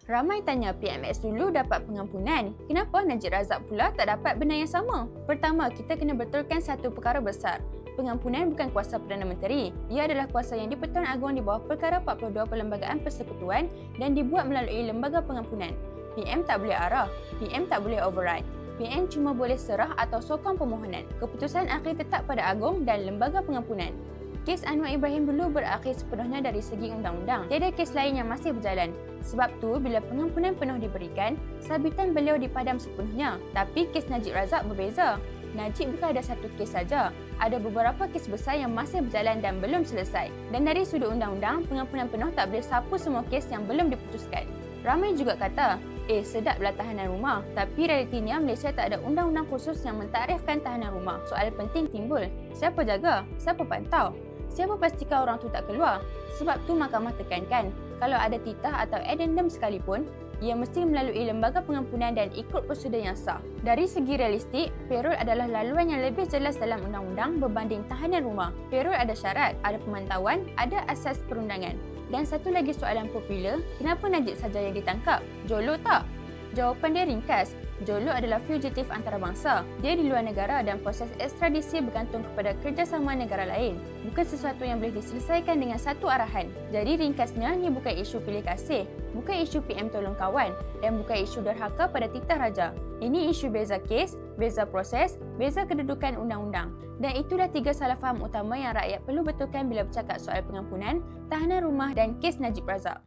Ramai tanya PMX dulu dapat pengampunan. Kenapa Najib Razak pula tak dapat benda yang sama? Pertama, kita kena betulkan satu perkara besar. Pengampunan bukan kuasa Perdana Menteri. Ia adalah kuasa yang di-Pertuan Agong di bawah Perkara 42 Perlembagaan Persekutuan dan dibuat melalui Lembaga Pengampunan. PM tak boleh arah, PM tak boleh override. PM cuma boleh serah atau sokong permohonan. Keputusan akhir tetap pada Agong dan Lembaga Pengampunan. Kes Anwar Ibrahim dulu berakhir sepenuhnya dari segi undang-undang. Tiada kes lain yang masih berjalan. Sebab tu, bila pengampunan penuh diberikan, sabitan beliau dipadam sepenuhnya. Tapi kes Najib Razak berbeza. Najib bukan ada satu kes saja. Ada beberapa kes besar yang masih berjalan dan belum selesai. Dan dari sudut undang-undang, pengampunan penuh tak boleh sapu semua kes yang belum diputuskan. Ramai juga kata, sedaplah tahanan rumah. Tapi realitinya Malaysia tak ada undang-undang khusus yang mentarifkan tahanan rumah. Soal penting timbul. Siapa jaga? Siapa pantau? Siapa pastikan orang tu tak keluar? Sebab tu mahkamah tekankan, kalau ada titah atau addendum sekalipun, ia mesti melalui lembaga pengampunan dan ikut prosedur yang sah. Dari segi realistik, parol adalah laluan yang lebih jelas dalam undang-undang berbanding tahanan rumah. Parol ada syarat, ada pemantauan, ada asas perundangan. Dan satu lagi soalan popular, kenapa Najib saja yang ditangkap? Jolo tak? Jawapan dia ringkas. Jolo adalah fugitif antarabangsa. Dia di luar negara dan proses ekstradisi bergantung kepada kerjasama negara lain. Bukan sesuatu yang boleh diselesaikan dengan satu arahan. Jadi ringkasnya, ini bukan isu pilih kasih, bukan isu PM tolong kawan dan bukan isu derhaka pada titah raja. Ini isu beza kes, beza proses, beza kedudukan undang-undang. Dan itulah 3 salah faham utama yang rakyat perlu betulkan bila bercakap soal pengampunan, tahanan rumah dan kes Najib Razak.